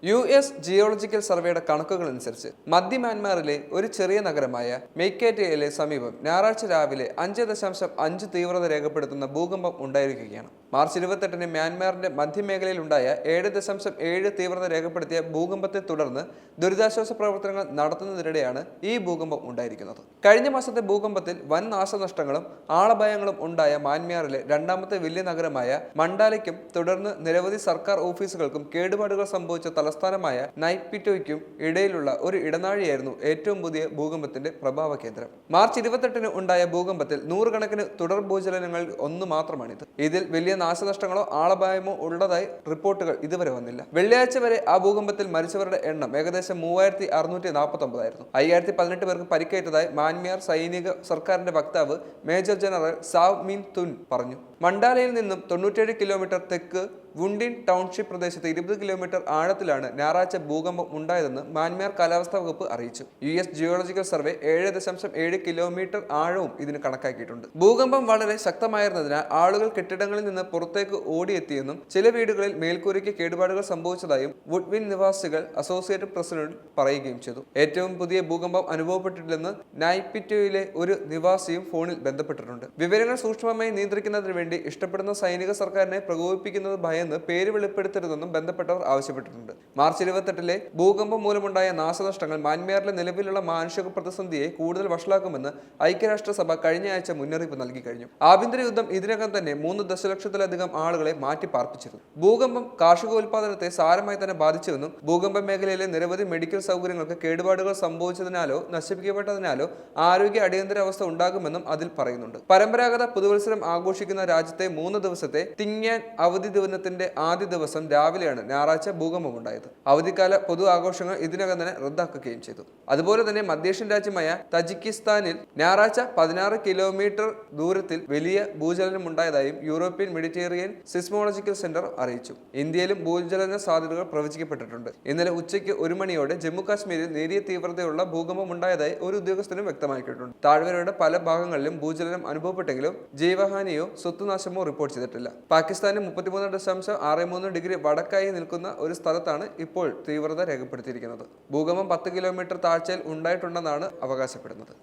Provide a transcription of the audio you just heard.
US geological സർവേയുടെ കണക്കുകൾ അനുസരിച്ച് മധ്യ മ്യാൻമാറിലെ ഒരു ചെറിയ നഗരമായ മെയ്ക്കേറ്റയിലെ സമീപം ഞായറാഴ്ച രാവിലെ 5.5 തീവ്രത രേഖപ്പെടുത്തുന്ന ഭൂകമ്പം ഉണ്ടായിരിക്കുകയാണ്. മാർച്ച് 28-ന് മ്യാൻമാറിന്റെ മധ്യമേഖലയിൽ ഉണ്ടായ 7.7 തീവ്രത രേഖപ്പെടുത്തിയ ഭൂകമ്പത്തെ തുടർന്ന് ദുരിതാശ്വാസ പ്രവർത്തനങ്ങൾ നടത്തുന്നതിനിടെയാണ് ഈ ഭൂകമ്പം ഉണ്ടായിരിക്കുന്നത്. കഴിഞ്ഞ മാസത്തെ ഭൂകമ്പത്തിൽ വൻ നാശനഷ്ടങ്ങളും ആളപായങ്ങളും ഉണ്ടായ മ്യാൻമാറിലെ രണ്ടാമത്തെ വലിയ നഗരമായ മണ്ടാലയ്ക്കും തുടർന്ന് നിരവധി സർക്കാർ ഓഫീസുകൾക്കും കേടുപാടുകൾ സംഭവിച്ച തലസ്ഥാനമായ നൈപിറ്റോയ്ക്കും ഇടയിലുള്ള ഒരു ഇടനാഴിയായിരുന്നു ഏറ്റവും പുതിയ ഭൂകമ്പത്തിന്റെ പ്രഭാവ കേന്ദ്രം. മാർച്ച് 28-ന് ഉണ്ടായ ഭൂകമ്പത്തിൽ നൂറുകണക്കിന് തുടർ ഭൂചലനങ്ങളിൽ ഒന്ന് മാത്രമാണിത്. ഇതിൽ വലിയ നാശനഷ്ടങ്ങളോ ആളപായമോ ഉള്ളതായി റിപ്പോർട്ടുകൾ ഇതുവരെ വന്നില്ല. വെള്ളിയാഴ്ച വരെ ആ ഭൂകമ്പത്തിൽ മരിച്ചവരുടെ എണ്ണം ഏകദേശം 3649 ആയിരുന്നു. 5018 പേർക്ക് പരിക്കേറ്റതായി മ്യാൻമാർ സൈനിക സർക്കാരിന്റെ വക്താവ് മേജർ ജനറൽ സാവ് മിൻ തുൻ പറഞ്ഞു. മണ്ടാലയിൽ നിന്നും 97 കിലോമീറ്റർ തെക്ക് വുണ്ടിൻ ടൗൺഷിപ്പ് പ്രദേശത്ത് 20 കിലോമീറ്റർ ആഴത്തിലാണ് ഞായറാഴ്ച ഭൂകമ്പം ഉണ്ടായതെന്ന് മ്യാൻമാർ കാലാവസ്ഥാ വകുപ്പ് അറിയിച്ചു. US ജിയോളജിക്കൽ സർവേ 7.7 കിലോമീറ്റർ ആഴവും ഇതിന് കണക്കാക്കിയിട്ടുണ്ട്. ഭൂകമ്പം വളരെ ശക്തമായിരുന്നതിനാൽ ആളുകൾ കെട്ടിടങ്ങളിൽ നിന്ന് പുറത്തേക്ക് ഓടിയെത്തിയെന്നും ചില വീടുകളിൽ മേൽക്കൂരയ്ക്ക് കേടുപാടുകൾ സംഭവിച്ചതായും വുഡ്വിൻ നിവാസികൾ അസോസിയേറ്റഡ് പ്രസിഡന്റ് പറയുകയും ചെയ്തു. ഏറ്റവും പുതിയ ഭൂകമ്പം അനുഭവപ്പെട്ടിട്ടില്ലെന്ന് നൈപിറ്റോയിലെ ഒരു നിവാസിയും ഫോണിൽ ബന്ധപ്പെട്ടിട്ടുണ്ട്. വിവരങ്ങൾ സൂക്ഷ്മമായി നിയന്ത്രിക്കുന്നതിന് വേണ്ടി ഇഷ്ടപ്പെടുന്ന സൈനിക സർക്കാരിനെ പ്രകോപിപ്പിക്കുന്നത് ഭയന്ന് പേര് വെളിപ്പെടുത്തരുതെന്നും ബന്ധപ്പെട്ടവർ ആവശ്യപ്പെട്ടിട്ടുണ്ട്. മാർച്ച് 28-ലെ ഭൂകമ്പം മൂലമുണ്ടായ നാശനഷ്ടങ്ങൾ മ്യാൻമാറിലെ നിലവിലുള്ള മാനുഷിക പ്രതിസന്ധിയെ കൂടുതൽ വഷളാക്കുമെന്ന് ഐക്യരാഷ്ട്രസഭ കഴിഞ്ഞ ആഴ്ച മുന്നറിയിപ്പ് നൽകി കഴിഞ്ഞു. ആഭ്യന്തര യുദ്ധം ഇതിനകം തന്നെ 3 ദശലക്ഷത്തിലധികം ആളുകളെ മാറ്റി പാർപ്പിച്ചിരുന്നു. ഭൂകമ്പം കാർഷികോൽപാദനത്തെ സാരമായി തന്നെ ബാധിച്ചുവെന്നും ഭൂകമ്പ മേഖലയിലെ നിരവധി മെഡിക്കൽ സൗകര്യങ്ങൾക്ക് കേടുപാടുകൾ സംഭവിച്ചതിനാലോ നശിപ്പിക്കപ്പെട്ടതിനാലോ ആരോഗ്യ അടിയന്തരാവസ്ഥ ഉണ്ടാകുമെന്നും അതിൽ പറയുന്നുണ്ട്. പരമ്പരാഗത പുതുവത്സരം ആഘോഷിക്കുന്ന രാജ്യത്തെ 3 ദിവസത്തെ തിങ്യാൻ അവധി ദിനത്തിന്റെ ആദ്യ ദിവസം രാവിലെയാണ് ഞായറാഴ്ച ഭൂകമ്പം ഉണ്ടായത്. അവധിക്കാല പൊതു ആഘോഷങ്ങൾ ഇതിനകം തന്നെ റദ്ദാക്കുകയും ചെയ്തു. അതുപോലെ തന്നെ മധ്യേഷ്യൻ രാജ്യമായ തജിക്കിസ്ഥാനിൽ ഞായറാഴ്ച 16 കിലോമീറ്റർ ദൂരത്തിൽ വലിയ ഭൂചലനം ഉണ്ടായതായും യൂറോപ്യൻ മെഡിറ്ററേനിയൻ സിസ്മോളജിക്കൽ സെന്റർ അറിയിച്ചു. ഇന്ത്യയിലും ഭൂചലന സാധ്യതകൾ പ്രവചിക്കപ്പെട്ടിട്ടുണ്ട്. ഇന്നലെ ഉച്ചയ്ക്ക് 1 മണിയോടെ ജമ്മു കാശ്മീരിൽ നേരിയ തീവ്രതയുള്ള ഭൂകമ്പം ഉണ്ടായതായി ഒരു ഉദ്യോഗസ്ഥനും വ്യക്തമാക്കിയിട്ടുണ്ട്. താഴ്വരയുടെ പല ഭാഗങ്ങളിലും ഭൂചലനം അനുഭവപ്പെട്ടെങ്കിലും ജീവഹാനിയോ സ്വത്തുനാശമോ റിപ്പോർട്ട് ചെയ്തിട്ടില്ല. പാകിസ്ഥാനിൽ 33.63 ഡിഗ്രി വടക്കായി നിൽക്കുന്ന ഒരു സ്ഥലത്താണ് ഇപ്പോൾ തീവ്രത രേഖപ്പെടുത്തിയിരിക്കുന്നത്. ഭൂകമ്പം 10 കിലോമീറ്റർ താഴ്ചയിൽ ഉണ്ടായിട്ടുണ്ടെന്നാണ് അവകാശപ്പെടുന്നത്.